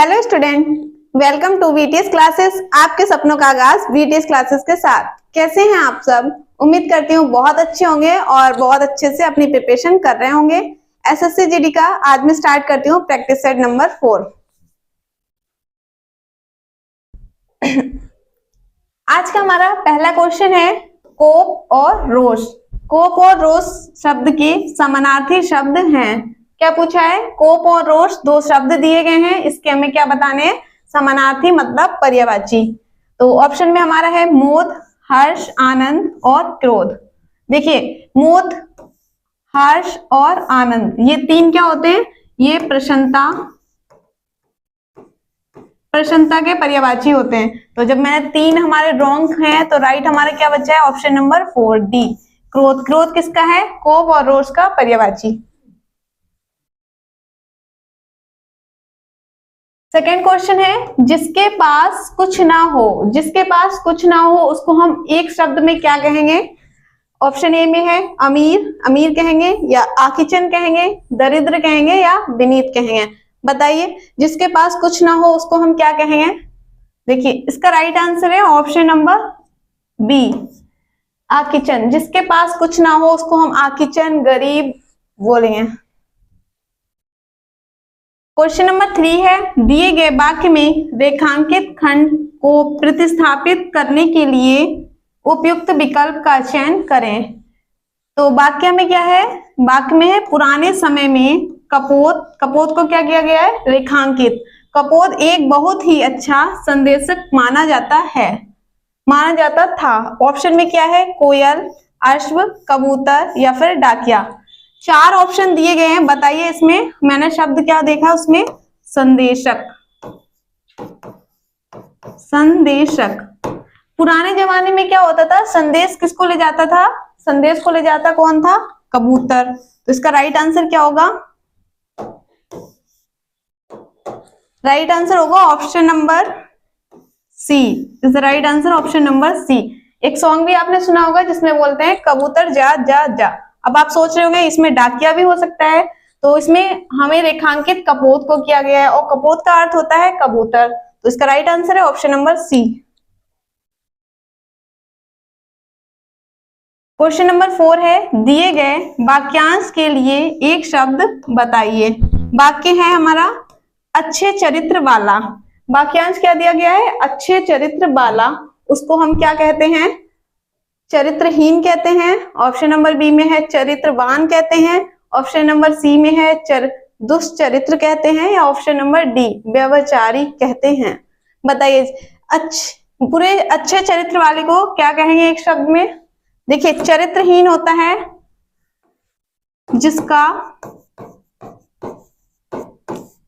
Hello student, welcome to VTS classes. आपके सपनों का आगाज वीटीएस क्लासेस के साथ। कैसे हैं आप सब? उम्मीद करती हूँ बहुत अच्छे होंगे और बहुत अच्छे से अपनी प्रिपरेशन कर रहे होंगे। एसएससी जीडी का आज मैं स्टार्ट करती हूँ प्रैक्टिस सेट नंबर 4। आज का हमारा पहला क्वेश्चन है कोप और रोष। कोप और रोष शब्द के समानार्थी शब्द हैं। क्या पूछा है? कोप और रोष दो शब्द दिए गए हैं, इसके हमें क्या बताने हैं? समानार्थी मतलब पर्यायवाची। तो ऑप्शन में हमारा है मोद, हर्ष, आनंद और क्रोध। देखिए, मोद, हर्ष और आनंद ये तीन क्या होते हैं? ये प्रशंसा के पर्यायवाची होते हैं। तो जब मैंने तीन हमारे रॉन्ग हैं तो राइट हमारा क्या बचा है? ऑप्शन नंबर 4 डी, क्रोध। क्रोध किसका है? कोप और रोष का पर्यायवाची। सेकेंड क्वेश्चन है जिसके पास कुछ ना हो। जिसके पास कुछ ना हो उसको हम एक शब्द में क्या कहेंगे? ऑप्शन ए में है अमीर, अमीर कहेंगे या आकिचन कहेंगे, दरिद्र कहेंगे या विनीत कहेंगे। बताइए, जिसके पास कुछ ना हो उसको हम क्या कहेंगे? देखिए, इसका राइट आंसर है ऑप्शन नंबर बी, आकिचन। जिसके पास कुछ ना हो उसको हम आकिचन, गरीब बोलेंगे। क्वेश्चन नंबर 3 है दिए गए वाक्य में रेखांकित खंड को प्रतिस्थापित करने के लिए उपयुक्त विकल्प का चयन करें। तो वाक्य में क्या है? वाक्य में है पुराने समय में कपोत। कपोत को क्या किया गया है? रेखांकित। कपोत एक बहुत ही अच्छा संदेशक माना जाता है, माना जाता था। ऑप्शन में क्या है? कोयल, अश्व, कबूतर या फिर डाकिया। चार ऑप्शन दिए गए हैं, बताइए इसमें मैंने शब्द क्या देखा? उसमें संदेशक। संदेशक। पुराने जमाने में क्या होता था? संदेश किसको ले जाता था? संदेश को ले जाता कौन था? कबूतर। तो इसका राइट आंसर क्या होगा? राइट आंसर होगा option number C. Is the right answer option number C. एक सॉन्ग भी आपने सुना होगा जिसमें बोलते हैं कबूतर जा जा जा। अब आप सोच रहे होंगे इसमें डाकिया भी हो सकता है, तो इसमें हमें रेखांकित कपोत को किया गया है और कपोत का अर्थ होता है कबूतर। तो इसका राइट आंसर है option number C. Question number 4 है दिए गए वाक्यांश के लिए एक शब्द बताइए। वाक्य है हमारा अच्छे चरित्र वाला। वाक्यांश क्या दिया गया है? अच्छे चरित्र वाला। उसको हम क्या कहते हैं? चरित्रहीन कहते हैं। ऑप्शन नंबर बी में है चरित्रवान कहते हैं। ऑप्शन नंबर सी में है दुष्चरित्र कहते हैं या ऑप्शन नंबर डी व्यभिचारी कहते हैं। बताइए, पूरे अच्छे चरित्र वाले को क्या कहेंगे एक शब्द में? देखिए, चरित्रहीन होता है जिसका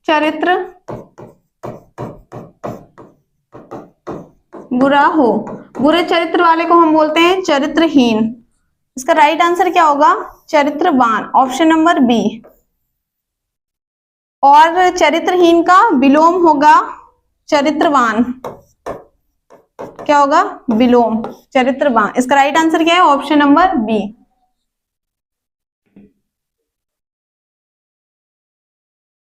चरित्र बुरा हो। बुरे चरित्र वाले को हम बोलते हैं चरित्रहीन। इसका राइट आंसर क्या होगा? चरित्रवान, ऑप्शन नंबर बी। और चरित्रहीन का विलोम होगा चरित्रवान। क्या होगा? विलोम, चरित्रवान। इसका राइट आंसर क्या है? Option number B.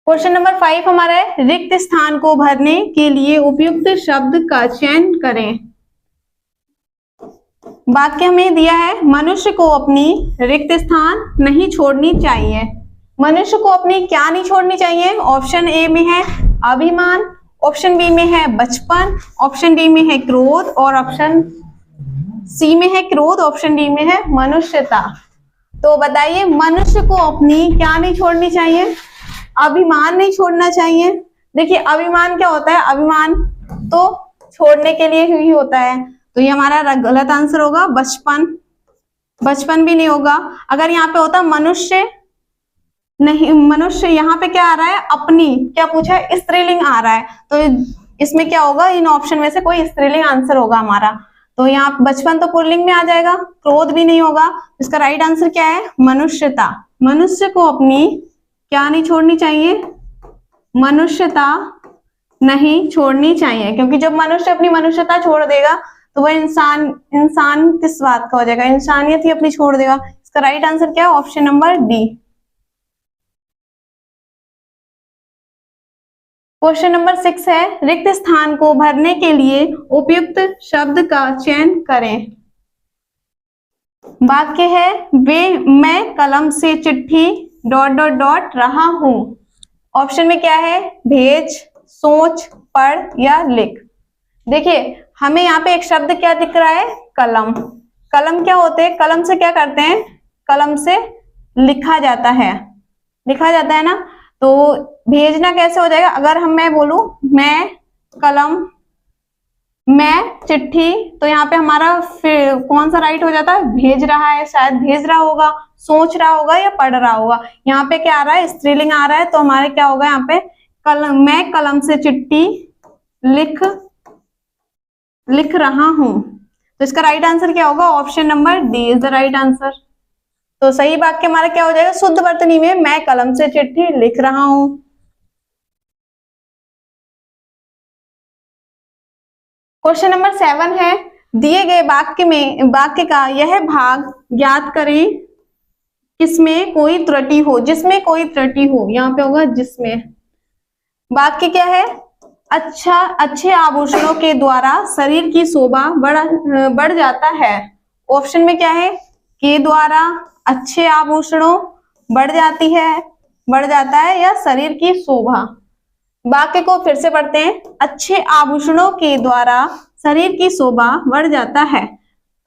Question number 5 हमारा है रिक्त स्थान को भरने के लिए उपयुक्त शब्द का चयन करें। वाक्य में दिया है मनुष्य को अपनी रिक्त स्थान नहीं छोड़नी चाहिए। मनुष्य को अपनी क्या नहीं छोड़नी चाहिए? ऑप्शन ए में है अभिमान, ऑप्शन बी में है बचपन, ऑप्शन डी में है क्रोध और ऑप्शन सी में है क्रोध, ऑप्शन डी में है मनुष्यता। तो बताइए, मनुष्य को अपनी क्या नहीं छोड़नी चाहिए? अभिमान नहीं छोड़ना चाहिए। देखिए, अभिमान क्या होता है? अभिमान तो छोड़ने के लिए ही होता है। तो ये हमारा गलत आंसर होगा बचपन। बचपन भी नहीं होगा। अगर यहाँ पे होता मनुष्य, नहीं, मनुष्य यहाँ पे क्या आ रहा है? अपनी। क्या पूछा है? स्त्रीलिंग आ रहा है, तो इसमें क्या होगा? इन ऑप्शन में से कोई स्त्रीलिंग आंसर होगा हमारा। तो यहाँ बचपन तो पुल्लिंग में आ जाएगा, क्रोध भी नहीं होगा। इसका राइट आंसर क्या है? मनुष्यता। मनुष्य को अपनी क्या नहीं छोड़नी चाहिए? मनुष्यता नहीं छोड़नी चाहिए, क्योंकि जब मनुष्य अपनी मनुष्यता छोड़ देगा तो वह इंसान किस बात का हो जाएगा? इंसानियत ही अपनी छोड़ देगा। इसका राइट आंसर क्या है? Option number D. Question number 6 है, रिक्त स्थान को भरने के लिए उपयुक्त शब्द का चयन करें। वाक्य है, वे मैं कलम से चिट्ठी ... रहा हूं। ऑप्शन में क्या है, भेज, सोच, पढ़ या लिख। देखिए हमें यहाँ पे एक शब्द क्या दिख रहा है, कलम। कलम क्या होते हैं, कलम से क्या करते हैं, कलम से लिखा जाता है, लिखा जाता है ना। तो भेजना कैसे हो जाएगा, अगर मैं बोलूं मैं कलम, मैं चिट्ठी, तो यहाँ पे हमारा फिर कौन सा राइट हो जाता है, भेज रहा है, शायद भेज रहा होगा, सोच रहा होगा या पढ़ रहा होगा। यहाँ पे क्या आ रहा है, स्त्रीलिंग आ रहा है, तो हमारे क्या होगा यहाँ पे, कलम, मैं कलम से चिट्ठी लिख रहा हूं। तो इसका राइट आंसर क्या होगा, option number D is the right answer. तो सही वाक्य हमारा क्या हो जाएगा, शुद्ध वर्तनी में मैं कलम से चिट्ठी लिख रहा हूं। क्वेश्चन नंबर 7 है, दिए गए वाक्य का यह भाग ज्ञात करें किसमें कोई त्रुटि हो, जिसमें कोई त्रुटि हो, यहाँ पे होगा जिसमें। वाक्य क्या है, अच्छे आभूषणों के द्वारा शरीर की शोभा बढ़ जाता है। ऑप्शन में क्या है, के द्वारा अच्छे आभूषणों बढ़ जाता है या शरीर की शोभा। वाक्य को फिर से पढ़ते हैं, अच्छे आभूषणों के द्वारा शरीर की शोभा बढ़ जाता है।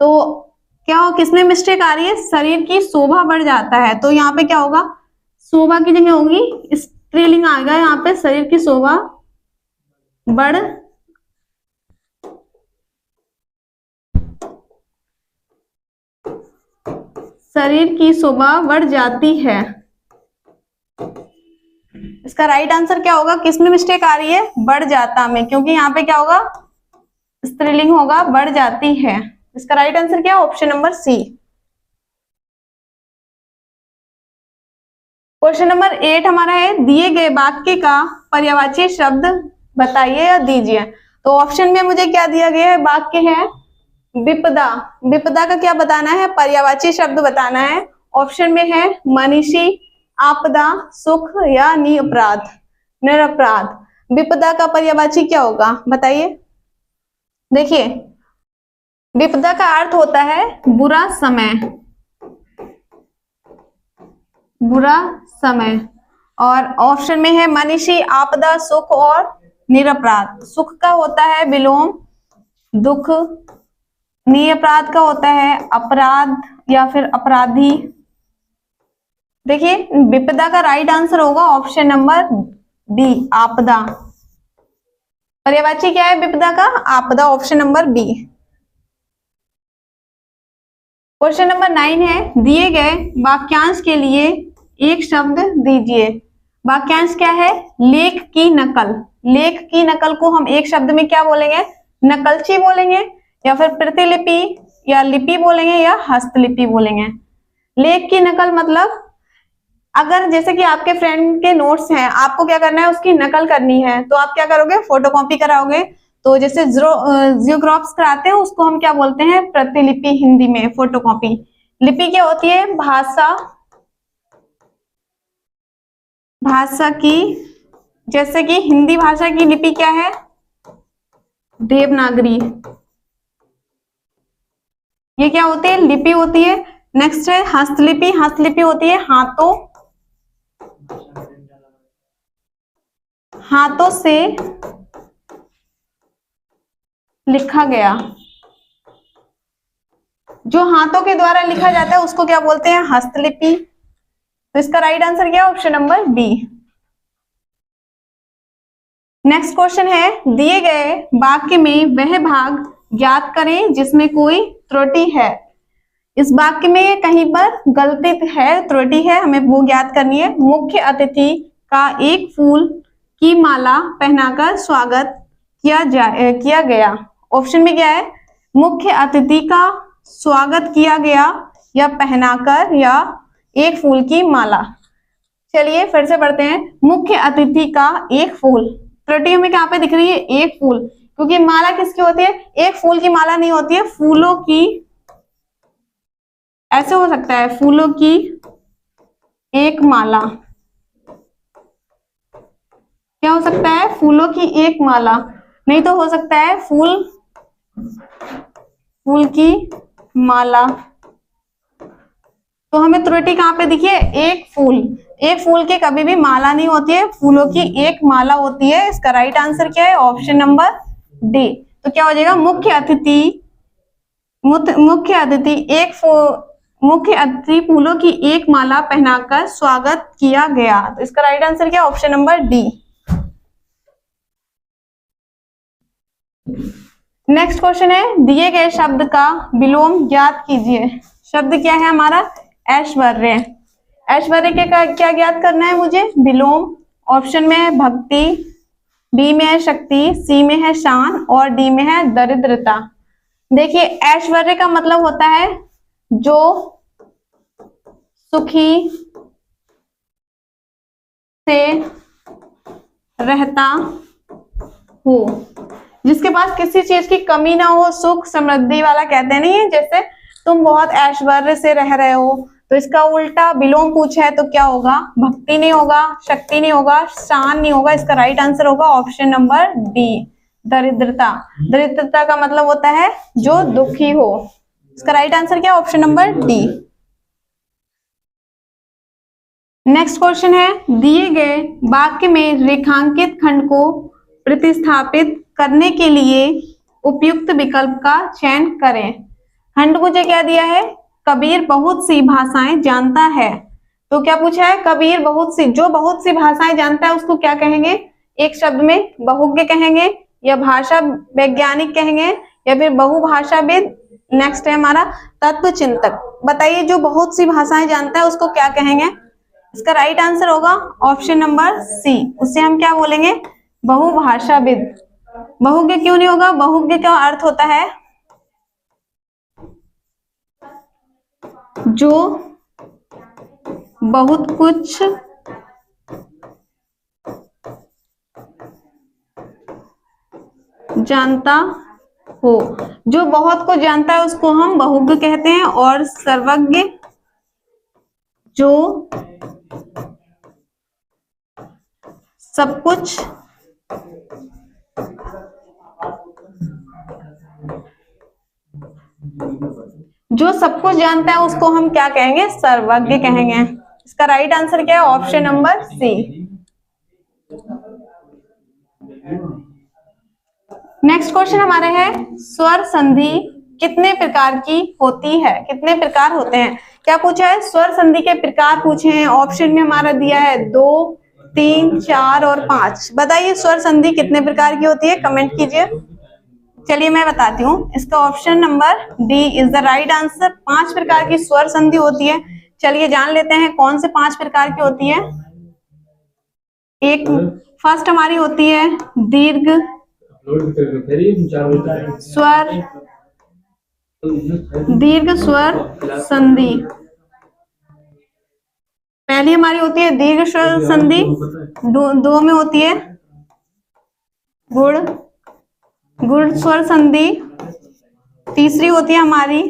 तो क्या हो, किसमें मिस्टेक आ रही है, शरीर की शोभा बढ़ जाता है, तो यहाँ पे क्या होगा, शोभा की जगह होगी स्त्रीलिंग आएगा यहाँ पे, शरीर की शोभा बढ़ शरीर की शोभा बढ़ जाती है। इसका राइट आंसर क्या होगा, किसमें मिस्टेक आ रही है, बढ़ जाता में, क्योंकि यहाँ पे क्या होगा, स्त्रीलिंग होगा, बढ़ जाती है। इसका राइट आंसर क्या है, option number C. Question number 8 हमारा है, दिए गए वाक्य का पर्यायवाची शब्द बताइए या दीजिए। तो ऑप्शन में मुझे क्या दिया गया है, वाक्य है विपदा, विपदा का क्या बताना है, पर्यायवाची शब्द बताना है। ऑप्शन में है मनीषी, आपदा, सुख या निरपराध। विपदा का पर्यायवाची क्या होगा बताइए। देखिए विपदा का अर्थ होता है बुरा समय, बुरा समय। और ऑप्शन में है मनीषी, आपदा, सुख और निरपराध। सुख का होता है विलोम, दुख। निरपराध का होता है अपराध या फिर अपराधी। देखिए विपदा का राइट आंसर होगा ऑप्शन नंबर बी, आपदा। पर्यायवाची क्या है विपदा का, आपदा, option number B. Question number 9 है, दिए गए वाक्यांश के लिए एक शब्द दीजिए। वाक्यांश क्या है, लेख की नकल। लेख की नकल को हम एक शब्द में क्या बोलेंगे, नकलची बोलेंगे, या फिर प्रतिलिपि या लिपि बोलेंगे, या हस्तलिपि बोलेंगे। लेख की नकल मतलब अगर जैसे कि आपके फ्रेंड के नोट्स हैं, आपको क्या करना है, उसकी नकल करनी है, तो आप क्या करोगे, फोटोकॉपी कराओगे। तो जैसे जियोग्राफ्स कराते हैं उसको हम क्या बोलते हैं, प्रतिलिपि, हिंदी में फोटोकॉपी। लिपि क्या होती है, भाषा की, जैसे कि हिंदी भाषा की लिपि क्या है, देवनागरी। ये क्या होती है, लिपि होती है। नेक्स्ट है हस्तलिपि। हस्तलिपि होती है हाथों से लिखा गया, जो हाथों के द्वारा लिखा जाता है उसको क्या बोलते हैं, हस्तलिपि। तो इसका राइट आंसर क्या है, option number B. Next question है, दिए गए वाक्य में वह भाग ज्ञात करें जिसमें कोई त्रुटि है। इस वाक्य में कहीं पर गलती है, त्रुटि है, हमें वो ज्ञात करनी है। मुख्य अतिथि का एक फूल की माला पहनाकर स्वागत किया गया। ऑप्शन में क्या है, मुख्य अतिथि का स्वागत किया गया, या पहनाकर, या एक फूल की माला। चलिए फिर से पढ़ते हैं, मुख्य अतिथि का एक फूल। त्रुटि हमें क्या पे दिख रही है, एक फूल, क्योंकि माला किसकी होती है, एक फूल की माला नहीं होती है, फूलों की, ऐसे हो सकता है, फूलों की एक माला। क्या हो सकता है? फूलों की एक माला, नहीं तो हो सकता है फूल की माला। तो हमें त्रुटि कहाँ पे दिखी है? एक फूल की कभी भी माला नहीं होती है, फूलों की एक माला होती है। इसका राइट आंसर क्या है? Option number D. तो क्या हो जाएगा? मुख्य अतिथि फूलों की एक माला पहनाकर स्वागत किया गया। तो इसका राइट आंसर क्या है? Option number D. Next question है, दिए गए शब्द का विलोम ज्ञात कीजिए। शब्द क्या है हमारा? ऐश्वर्य। ऐश्वर्य के का क्या ज्ञात करना है मुझे? विलोम। ऑप्शन में है भक्ति, बी में है शक्ति, सी में है शान और डी में है दरिद्रता। देखिए, ऐश्वर्य का मतलब होता है जो सुखी से रहता हो, जिसके पास किसी चीज की कमी ना हो, सुख समृद्धि वाला कहते हैं नहीं है। जैसे तुम बहुत ऐश्वर्य से रह रहे हो, तो इसका उल्टा विलोम पूछा है तो क्या होगा? भक्ति नहीं होगा, शक्ति नहीं होगा, शान नहीं होगा। इसका राइट आंसर होगा ऑप्शन नंबर डी, दरिद्रता। दरिद्रता का मतलब होता है जो दुखी हो। इसका राइट आंसर क्या है? Option number D. Next question है, दिए गए वाक्य में रेखांकित खंड को प्रतिस्थापित करने के लिए उपयुक्त विकल्प का चयन करें। खंड मुझे क्या दिया है? कबीर बहुत सी भाषाएं जानता है। तो क्या पूछा है? कबीर बहुत सी भाषाएं जानता है, उसको क्या कहेंगे? एक शब्द में बहुज्ञ कहेंगे, या भाषा वैज्ञानिक कहेंगे, या फिर बहुभाषाविद। नेक्स्ट है हमारा तत्व चिंतक। बताइए, जो बहुत सी भाषाएं जानता है उसको क्या कहेंगे? इसका राइट आंसर होगा ऑप्शन नंबर सी, उसे हम क्या बोलेंगे? बहुभाषाविद। बहुज्ञ क्यों नहीं होगा? बहुज्ञ का अर्थ होता है जो बहुत कुछ जानता हो। जो बहुत कुछ जानता है उसको हम बहुज्ञ कहते हैं। और सर्वज्ञ जो सब कुछ जानता है उसको हम क्या कहेंगे? सर्वज्ञ कहेंगे। इसका राइट आंसर क्या है? Option number C. Next question हमारे है, स्वर संधि कितने प्रकार की होती है? कितने प्रकार होते हैं? क्या पूछा है? स्वर संधि के प्रकार पूछे हैं। ऑप्शन में हमारा दिया है 2, 3, 4 और 5। बताइए स्वर संधि कितने प्रकार की होती है? कमेंट कीजिए। चलिए मैं बताती हूँ। इसका option number D is the right answer. 5 प्रकार की स्वर संधि होती है। चलिए जान लेते हैं कौन से 5 प्रकार की होती है। एक फर्स्ट हमारी होती है दीर्घ स्वर संधि। पहली हमारी होती है दीर्घ स्वर संधि। दो में होती है गुण स्वर संधि। तीसरी होती है हमारी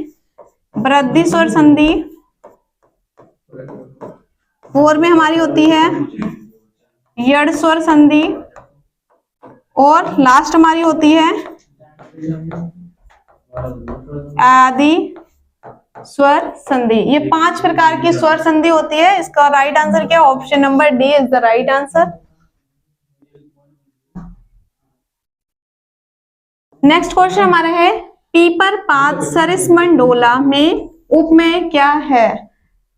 वृद्धि स्वर संधि। 4 में हमारी होती है यड़ स्वर संधि। और लास्ट हमारी होती है आदि स्वर संधि। ये 5 प्रकार की स्वर संधि होती है। इसका राइट आंसर क्या है? Option number D is the right answer. Next question हमारा है, पीपर पात सरिस मंडोला में उपमेय क्या है?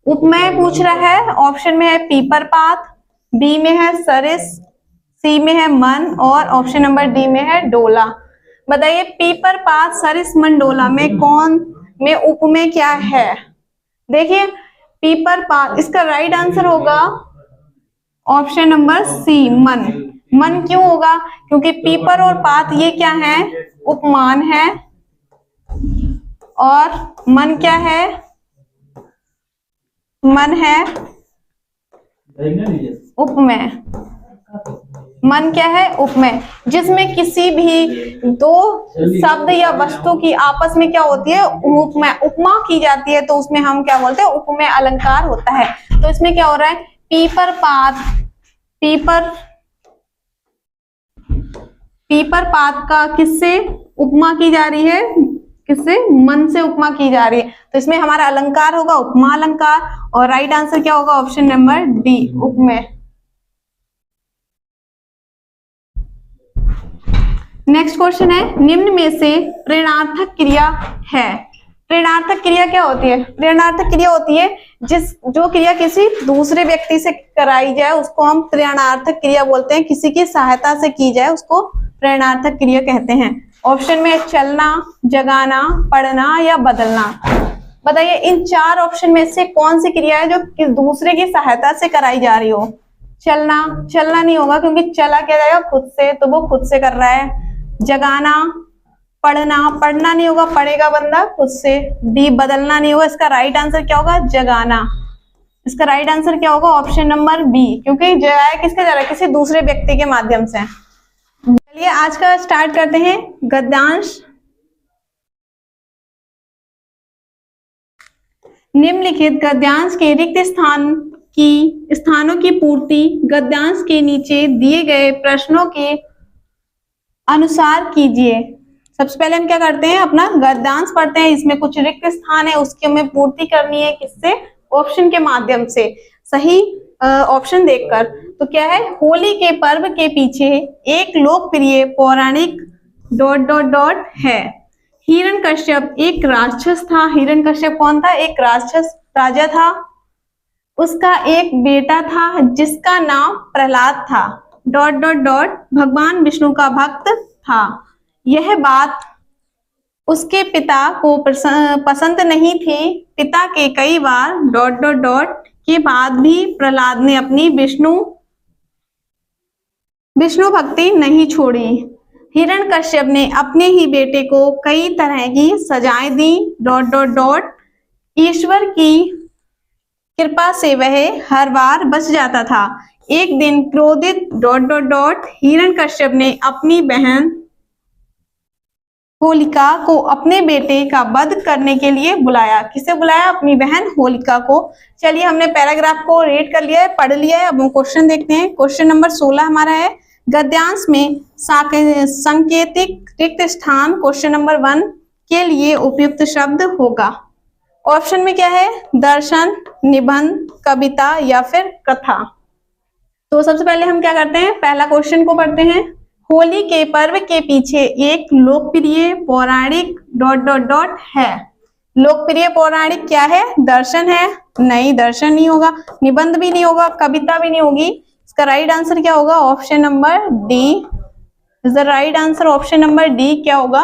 उपमेय पूछ रहा है। ऑप्शन में है पीपर पात, बी में है सरिस, सी में है मन और ऑप्शन नंबर डी में है डोला। बताइए पीपर पात सरिस मंडोला में उपमेय क्या है? देखिए पीपर पात, इसका राइट आंसर होगा ऑप्शन नंबर सी, मन। मन क्यों होगा? क्योंकि पीपर और पात ये क्या है? उपमान है। और मन क्या है? मन है उपमेय। मन क्या है? उपमेय, जिसमें किसी भी दो शब्द या वस्तु की आपस में क्या होती है? उपमा की जाती है, तो उसमें हम क्या बोलते हैं? उपमेय अलंकार होता है। तो इसमें क्या हो रहा है? पीपर पात, पीपर पीपर पात का किससे उपमा की जा रही है, किससे, मन से उपमा की जा रही है। तो इसमें हमारा अलंकार होगा उपमा अलंकार, और राइट आंसर क्या होगा, ऑप्शन नंबर डी, उपमेय। नेक्स्ट क्वेश्चन है, निम्न में से प्रेरणार्थक क्रिया है। प्रेरणार्थक क्रिया क्या होती है? प्रेरणार्थक क्रिया होती है जो क्रिया किसी दूसरे व्यक्ति से कराई जाए उसको हम प्रेरणार्थक क्रिया बोलते हैं। किसी की सहायता से की जाए उसको प्रेरणार्थक क्रिया कहते हैं। ऑप्शन में चलना, जगाना, पढ़ना या बदलना। बताइए इन चार ऑप्शन में से कौन सी क्रिया है जो दूसरे की सहायता से कराई जा रही हो? चलना नहीं होगा क्योंकि चला क्या जाएगा खुद से, तो वो खुद से कर रहा है। जगाना, पढ़ना नहीं होगा, पढ़ेगा बंदा खुद से। डी, बदलना नहीं होगा। इसका राइट आंसर क्या होगा, जगाना। इसका राइट आंसर क्या होगा, ऑप्शन नंबर बी, क्योंकि जगाया किसके जा रहा है, किसी दूसरे व्यक्ति के माध्यम से। चलिए आज का स्टार्ट करते हैं गद्यांश। निम्नलिखित गद्यांश के रिक्त स्थानों की पूर्ति गद्यांश के नीचे दिए गए प्रश्नों के अनुसार कीजिए। सबसे पहले हम क्या करते हैं, अपना गद्यांश पढ़ते हैं। इसमें कुछ रिक्त स्थान है, उसकी हमें पूर्ति करनी है। किससे? ऑप्शन के माध्यम से, सही ऑप्शन देखकर। तो क्या है, होली के पर्व के पीछे एक लोकप्रिय पौराणिक ... है। हिरण्यकश्यप एक राक्षस था। हिरण्यकश्यप कौन था? एक राक्षस राजा था। उसका एक बेटा था जिसका नाम प्रहलाद था ... भगवान विष्णु का भक्त था। यह बात उसके पिता को पसंद नहीं थी। पिता के कई बार ... के बाद भी प्रहलाद ने अपनी विष्णु भक्ति नहीं छोड़ी। हिरण्यकश्यप ने अपने ही बेटे को कई तरह की सजाएं दी ... ईश्वर की कृपा से वह हर बार बच जाता था। एक दिन क्रोधित ... हिरण्यकश्यप ने अपनी बहन होलिका को अपने बेटे का वध करने के लिए बुलाया। किसे बुलाया? अपनी बहन होलिका को। चलिए हमने पैराग्राफ को रीड कर लिया है, पढ़ लिया है। अब हम क्वेश्चन देखते हैं। क्वेश्चन नंबर 16 हमारा है, गद्यांश में सांकेतिक रिक्त स्थान क्वेश्चन नंबर 1 के लिए उपयुक्त शब्द होगा। ऑप्शन में क्या है, दर्शन, निबंध, कविता या फिर कथा। तो सबसे पहले हम क्या करते हैं, पहला क्वेश्चन को पढ़ते हैं। होली के पर्व के पीछे एक लोकप्रिय पौराणिक ... है। लोकप्रिय पौराणिक क्या है? दर्शन है? नहीं, दर्शन नहीं होगा। निबंध भी नहीं होगा, कविता भी नहीं होगी। इसका राइट आंसर क्या होगा, option number D is the right answer. Option number D क्या होगा,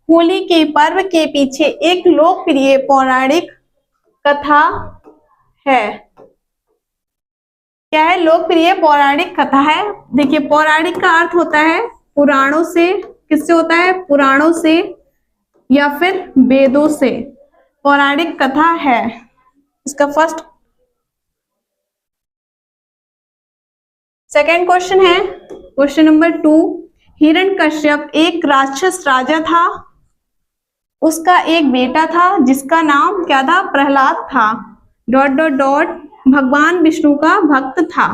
होली के पर्व के पीछे एक लोकप्रिय पौराणिक कथा है। क्या है? लोकप्रिय पौराणिक कथा है। देखिए पौराणिक का अर्थ होता है पुराणों से। किससे होता है? पुराणों से या फिर वेदों से पौराणिक कथा है। इसका फर्स्ट सेकंड क्वेश्चन है, क्वेश्चन नंबर 2। हिरण्यकश्यप एक राक्षस राजा था। उसका एक बेटा था जिसका नाम क्या था? प्रहलाद था ... भगवान विष्णु का भक्त था।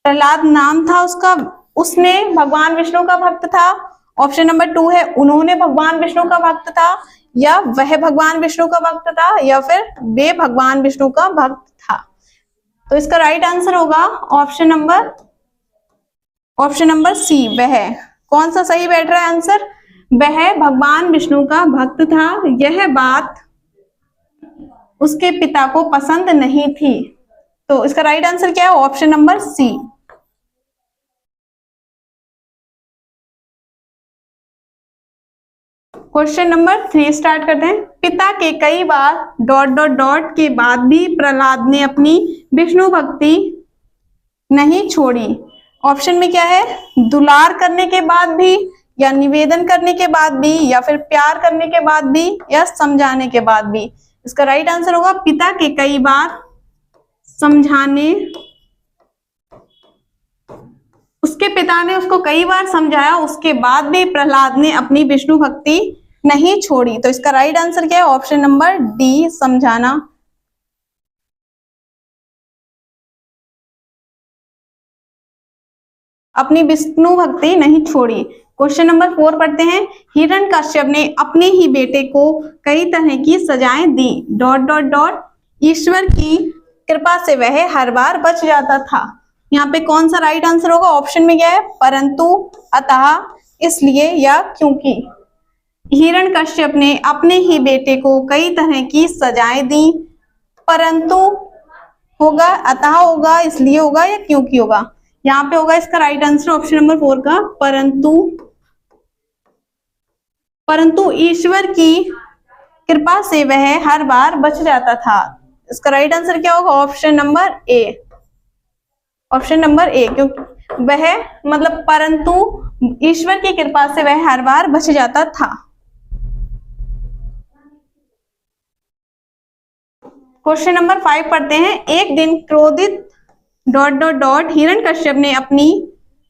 प्रहलाद नाम था उसका, उसने भगवान विष्णु का भक्त था। ऑप्शन नंबर 2 है उन्होंने भगवान विष्णु का भक्त था, या वह भगवान विष्णु का भक्त था, या फिर वे भगवान विष्णु का भक्त था। तो इसका राइट आंसर होगा ऑप्शन नंबर सी, वह। कौन सा सही बैठ रहा है आंसर? वह भगवान विष्णु का भक्त था। यह बात उसके पिता को पसंद नहीं थी। तो इसका राइट आंसर क्या है? Option number C. Question number 3 start करते हैं। पिता के कई बार ... के बाद भी प्रहलाद ने अपनी विष्णु भक्ति नहीं छोड़ी। ऑप्शन में क्या है? दुलार करने के बाद भी, या निवेदन करने के बाद भी, या फिर प्यार करने के बाद भी, या समझाने के बाद भी। इसका राइट आंसर होगा पिता के कई बार समझाने, उसके पिता ने उसको कई बार समझाया, उसके बाद भी प्रहलाद ने अपनी विष्णु भक्ति नहीं छोड़ी। तो इसका राइट आंसर क्या है? ऑप्शन नंबर डी, समझाना। अपनी विष्णु भक्ति नहीं छोड़ी। क्वेश्चन नंबर 4 पढ़ते हैं। हिरण्यकश्यप ने अपने ही बेटे को कई तरह की सजाएं दी, डॉट डॉट डॉट, ईश्वर की कृपा से वह हर बार बच जाता था। यहाँ पे कौन सा राइट आंसर होगा? ऑप्शन में क्या है? परंतु, अतः, इसलिए या क्योंकि। हिरण्यकश्यप ने अपने ही बेटे को कई तरह की सजाएं दी, परंतु होगा, अतः होगा, इसलिए होगा या क्योंकि होगा? यहाँ पे होगा इसका राइट आंसर ऑप्शन नंबर 4 का परंतु। परंतु ईश्वर की कृपा से वह हर बार बच जाता था। इसका राइट आंसर क्या होगा? Option number A. Option number A, क्योंकि वह मतलब परंतु ईश्वर की कृपा से वह हर बार बच जाता था। क्वेश्चन नंबर 5 पढ़ते हैं। एक दिन क्रोधित डॉट डॉट डॉट हिरण्यकश्यप ने अपनी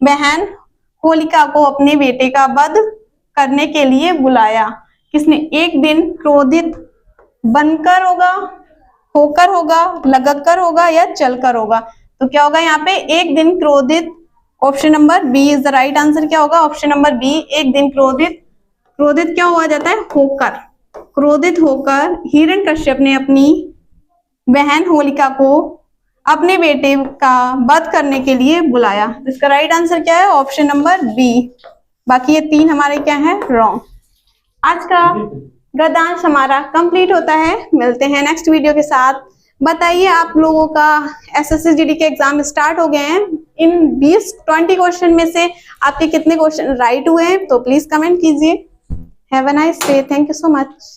बहन होलिका को अपने बेटे का वध करने के लिए बुलाया। किसने? एक दिन क्रोधित बनकर होगा, होकर होगा, लगकर होगा या चलकर होगा? तो क्या होगा यहाँ पे? एक दिन क्रोधित। Option number B is the right answer. क्या होगा? ऑप्शन नंबर बी, एक दिन क्रोधित। क्रोधित क्या हुआ जाता है? होकर। क्रोधित होकर हिरण्यकश्यप ने अपनी बहन होलिका को अपने बेटे का वध करने के लिए बुलाया। इसका राइट आंसर क्या है? Option number B. बाकी ये 3 हमारे क्या है? रॉन्ग। आज का गद्यांश हमारा कंप्लीट होता है। मिलते हैं नेक्स्ट वीडियो के साथ। बताइए, आप लोगों का एसएससी जीडी के एग्जाम स्टार्ट हो गए हैं। इन 20 क्वेश्चन में से आपके कितने क्वेश्चन राइट हुए हैं? तो प्लीज कमेंट कीजिए। Have a nice day. Thank you so much.